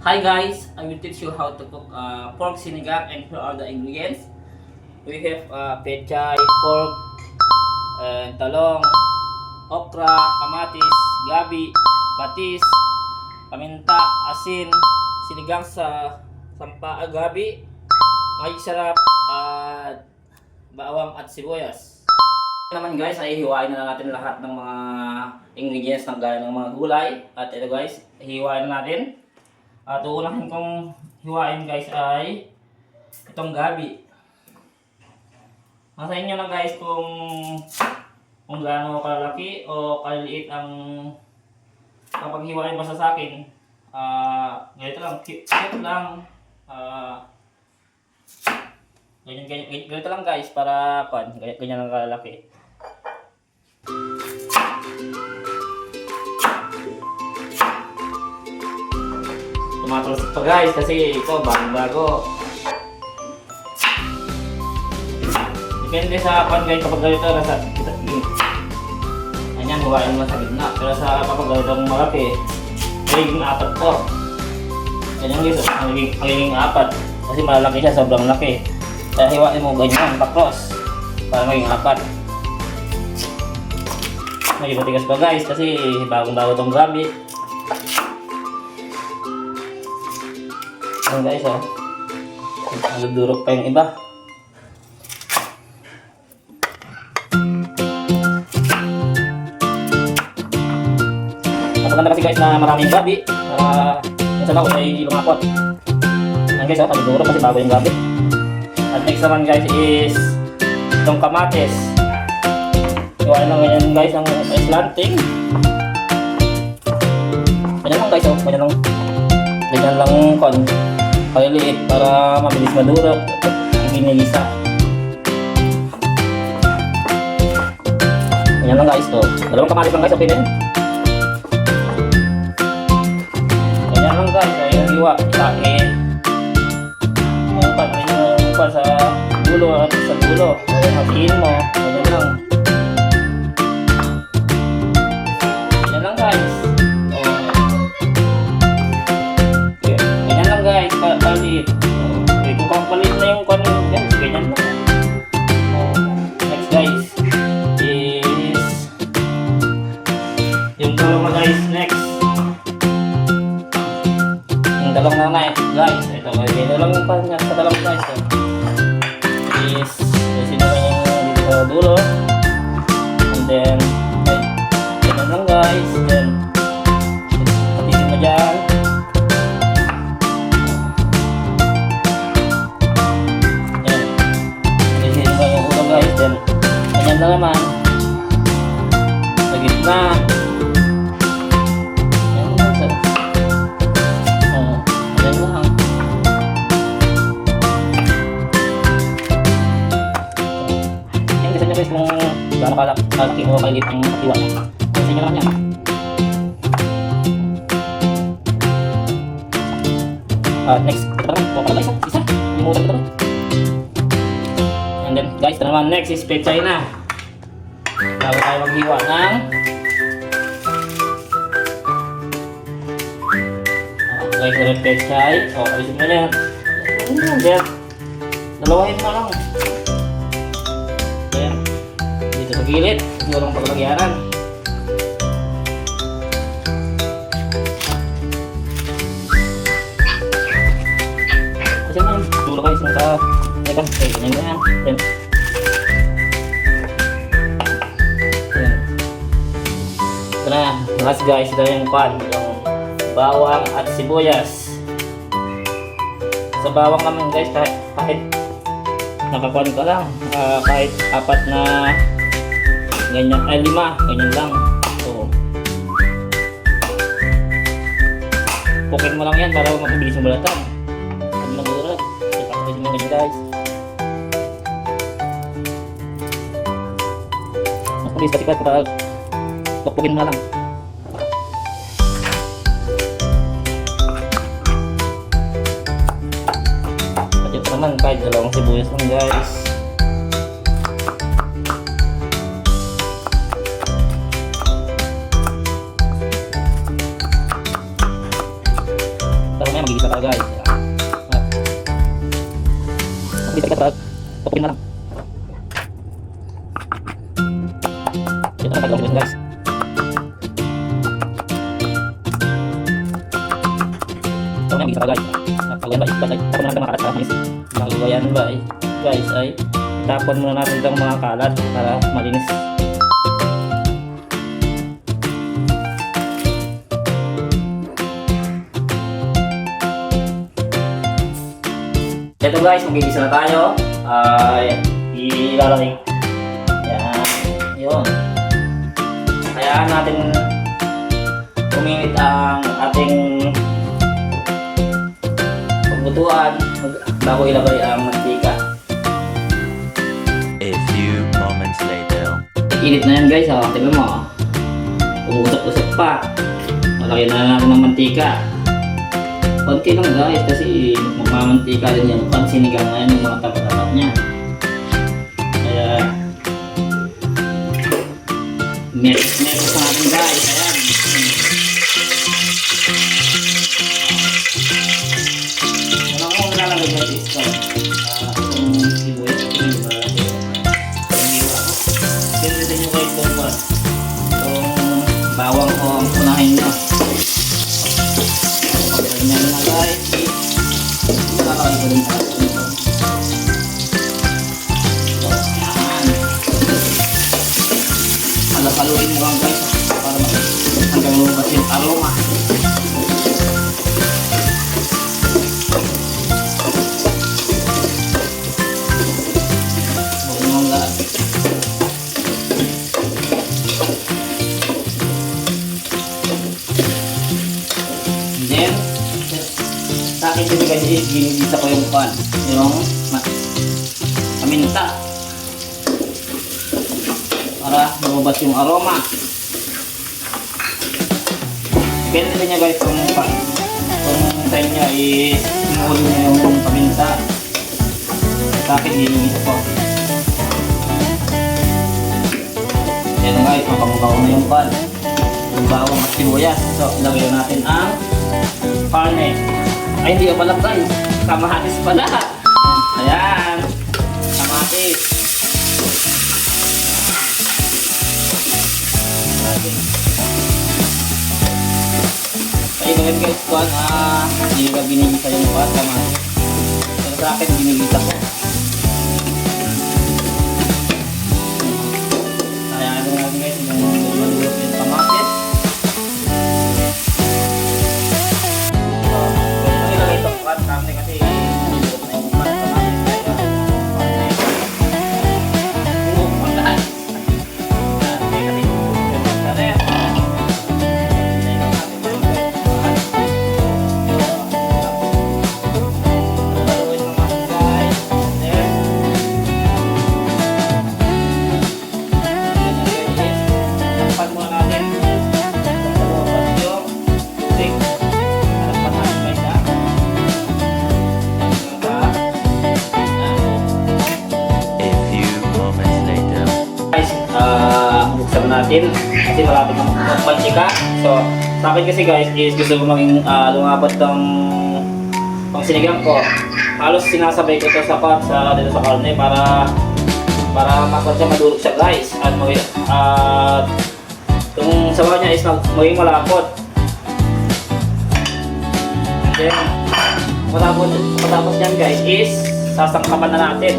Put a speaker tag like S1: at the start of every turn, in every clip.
S1: Hi guys, I will teach you how to cook pork sinigang, and here are the ingredients. We have pechay, pork, and talong, okra, kamatis, gabi, patis, paminta, asin, sinigang sa sampa, gabi, may sarap, at bawang at sibuyas. Naman guys, ay hiwain na natin lahat ng mga ingredients ng gaya ng mga gulay. At ito guys, hiwain na natin. At uunahin kong hiwain guys ay itong gabi. Nasa inyo lang guys kung gaano kalaki o kaliliit ang paghiwain basta sa akin. Ganito lang, cute lang. Ganito lang guys para ganyan lang kalaki. Tumatalsik pa guys kasi ito bago. Depende sa guys kapag ganito nasa ganyan hiwain mo sa gitna. Pero sa kapag ganitong malaki magiging apat to. Ganyan guys, magiging apat kasi malalaki siya, sobrang laki. Kaya hiwain mo ganyan pa-cross para maging apat. Medyo matigas pa guys kasi bagong-bago tong gabi. Ayan guys, nagdurog pa yung iba. Napaganda kasi guys na maraming gabi para minsan ako ay lumapot. Ayan guys, nagdurog kasi bago yung gabi. At next naman guys is itong kamatis. Iwain lang ganyan guys ang slanting. Ganyan lang guys, ganyan lang kaliliit para mabilis madurog at ginigisa. Ganyan lang guys, dalawang kamatis lang guys, okay na yun. Ganyan lang guys, yung hiwa, isahin. Yung sa dulo at sa dulo, hatiin mo, ganyan lang. Ganyan lang guys. Palit. Kung pampalit na yung kanin guys, ganyan lang. Next guys is yung talong na guys. Next yung talong na guys. Ito ganyan lang yung pan sa talong guys. Is sino yung dito sa dulo. And then ganyan lang guys. Then patisin mo dyan. Ganyan na naman sa gitna. Ganyan lang sa ganyan lang. Yan kasi nyo guys kung gaano kalaki o kaliit ang iwa. Kasi nyo lang yan. Next, ito naman, buka pala isa limutan ito. And then guys, ito naman next is pechay na. Bago tayo maghiwa ng guys, ito pechay. Alisin mo yan. Ayan, dalawahin mo lang. Ayan, dito sa gilid, hindi walang paglagyanan. Kasi naman, dulo guys, nasa ganyan na yan. Then, ito na, last guys, ito yung yung bawang at sibuyas. Sa bawang naman guys, kahit nakakuan ka lang, kahit apat na ganyan, ay 5, ganyan lang. So, pukin mo lang yan para mabilis yung balatan. Pag nagurot, ipakapit mo ganyan guys. Kasi kapag pupugin mo lang. At ito naman kahit dalawang sibuyas lang guys. Para may magiging Tukuin na lang. Ito na pag-gawin guys. Ito na yung guys. Pag-gawin guys. Tapon natin mga kalat para manis. Magayan guys ay tapon muna natin itong mga kalat para malinis. Ito guys, mag-igisa na tayo. Ilalagay. Yan. Yun. Hayaan natin uminit ang ating pagbutuan bago ilagay ang mantika.
S2: A few moments later.
S1: Init na yan guys. Tingnan mo. Umusap-usap pa. Malagyan na natin ng mantika. Konti lang guys kasi magmamantika din yan pag sinigang na yan yung mga tapat-tapat niya. Kaya mix sa natin guys. Ayan. Ano ko nilalagay guys is ito. Itong sibuyas ito yung nilalagay. Ganyan din yung guys itong bawang ko ang unahin nyo. Ganyan na guys. Lalaki ko din tayo. Ayan. Halo-haloin mo lang guys. Para hanggang lumabas yung aroma. Huwag mo lang. Then, sa akin kasi guys is ginigisa ko yung pan, yung paminta para lumabas yung aroma. Depende din niya guys kung sa inyo is sinuhuli niya yung paminta. Sa akin ginigisa ko. Yan guys, mapamugaw na yung pan, yung bawang at sibuyas. So lagyan natin ang karne. Ay, hindi pala guys. Kamatis pala. Ayan. Kamatis. Kaya ganyan guys kuhan. Hindi ka binigisa yung kuhan. Kamatis. Pero sa akin, binigisa ko. Kaya ano natin guys. Yung malulot yung kamatis. Karne kasi nilulok na yung pan sa natin kaya karne buhok ang lahat kasi nilulok yung karne haluin naman guys then takpan muna natin sa lumabas yung tubig. Takpan natin guys ha. Buksan natin kasi malapit na magpantika. So, sa akin kasi guys is gusto ko maging lumabot ng pang sinigang ko. Halos sinasabay ko ito dito sa karne para makapag siya madurog siya guys. At itong sabaw niya is maging malapot. And then, matapos yan guys is sasangkapan na natin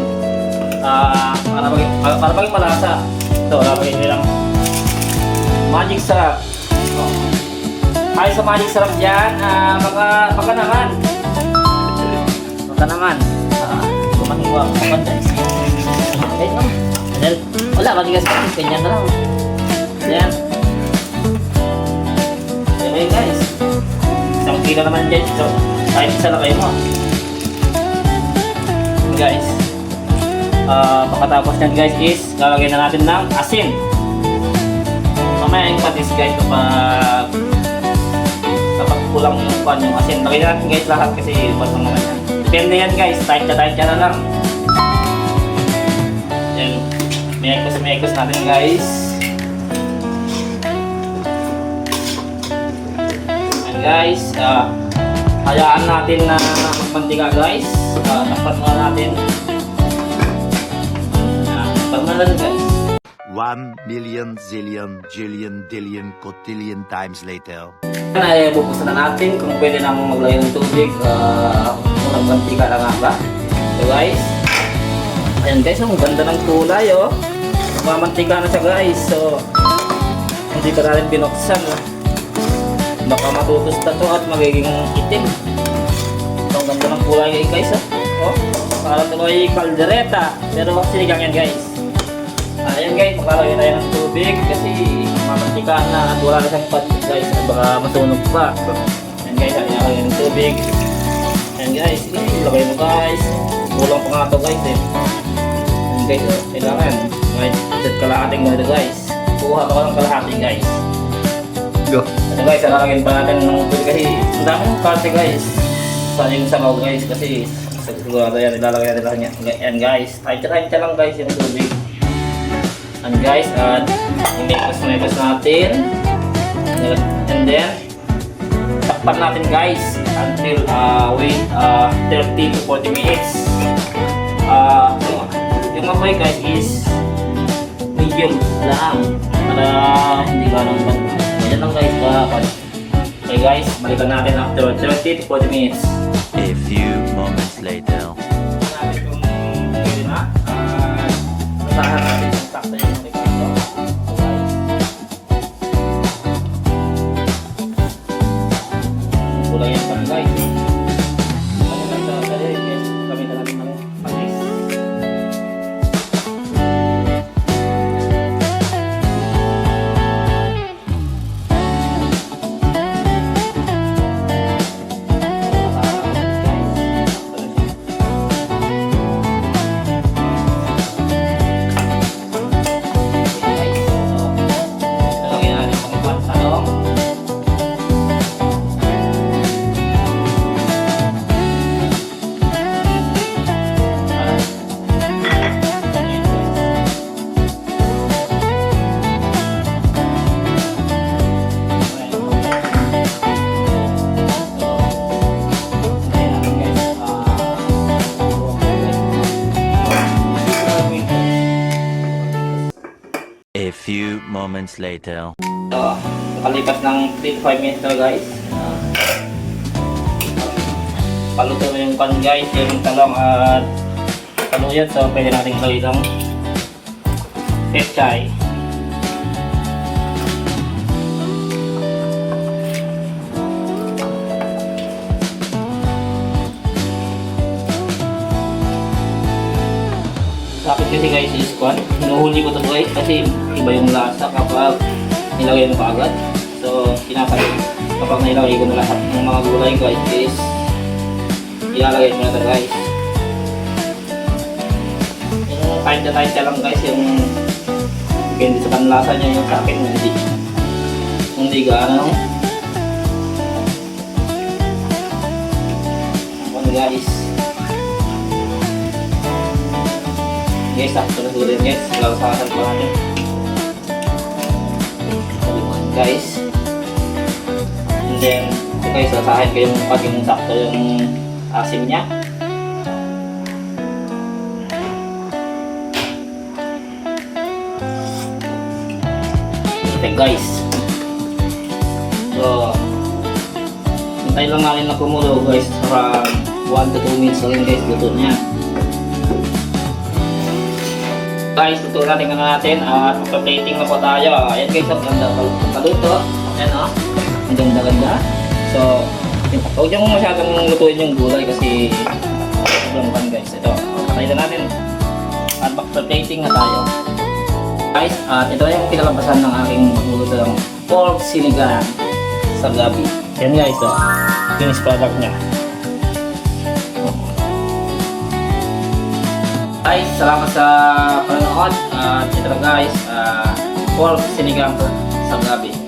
S1: para maging malasa. Ito, lalagay nyo lang magic sarap. Ay sa magic sarap dyan, baka naman kumahiwa kapan guys. Okay no? Wala, magigas ka, ganyan na lang. Yan. Okay guys, 1 kilo naman dyan. So, kahit isa lang kayo mo guys. Pagkatapos nyan guys is lalagyan na natin ng asin. Mamaya yung patis guys kapag kulang yung pan yung asin. Lagyan natin guys lahat kasi basang naman yan. Depende yan guys, tight na lang. Then mekos natin guys. And guys, hayaan natin na magmantika guys. Takpan muna natin. Ano guys?
S2: 1,000,000 zillion jillion dillion cotillion times later.
S1: Ay bubuksan na natin kung pwede nang maglagay ng tubig. Murang mantika na nga ba? So guys, ayan guys, ang ganda ng kulay oh. Mamantika na siya guys. So hindi pa natin binuksan. Baka matutusta to at magiging itim. So ang ganda ng kulay guys oh. Parang ito ay kaldereta. Pero sinigang yan guys. Ayan guys, makalagay tayo ng tubig kasi mamantika na at wala na siyang pat guys. Baka masunog pa. Ayan guys, ilalagay ng tubig. Ayan guys, ilagay mo guys. Kulang pa nga ito guys eh. Ayan guys, kailangan. Guys, set kalahating mo ito guys. Kuha ka ng kalahating guys. Go. Ito guys, ilalagay pa natin ng tubig kasi ang daming karte guys. Sa yung sangaw guys kasi sigurado yan, ilalagay natin lang yan. Ayan guys, tansya lang guys yung tubig. And guys, at i-mix natin. And then, takpan natin guys until wait 30 to 40 minutes. Yung apoy guys is medium lang para hindi ganun lang. Ganyan lang guys. Okay guys, balikan natin after 30 to 40 minutes.
S2: A few moments later.
S1: Natin kung pwede na. Basahan natin yung sakto yung Ricardo. Kulay yan pa guys. Ano lang sa dali guys. Gamitan natin ng panis.
S2: A few moments later.
S1: So, nakalipas ng 3-5 minutes na guys. Paluto na yung pan guys, yung talong at kaluyot. So, pwede natin gawin ng pechay. Tapos kasi guys is kwan, hinuhuli ko ito guys kasi iba yung lasa kapag nilagay mo kaagad. So sinasabi kapag nilagay ko na lahat ng mga gulay guys is ilalagay mo na ito guys. Yung kahit na lang guys yung depende sa panlasa niya yung sa akin hindi gaano. Ano guys. Guys, sakto na sulit guys. Lalasahan pa natin. Guys. And then, ito guys, lasahin ko yung pag yung sakto yung asim niya. Okay guys. So, hintay lang natin na kumulo guys. Para 1 to 2 minutes lang guys, luto niya. Guys, tutunan natin at magpa-plating na po tayo. Ayan guys, ang ganda kaluto. Ayan o. Ang ganda-ganda. So, huwag nyo masyadong lutuin yung gulay kasi sobrang pan guys. Ito, patayin na natin. At magpa-plating na tayo. Guys, at ito yung pinalabasan ng aking magluluto ng pork sinigang sa gabi. Ayan guys, o. Finished product niya. Guys, salamat sa panonood at ito na guys, pork sinigang sa gabi.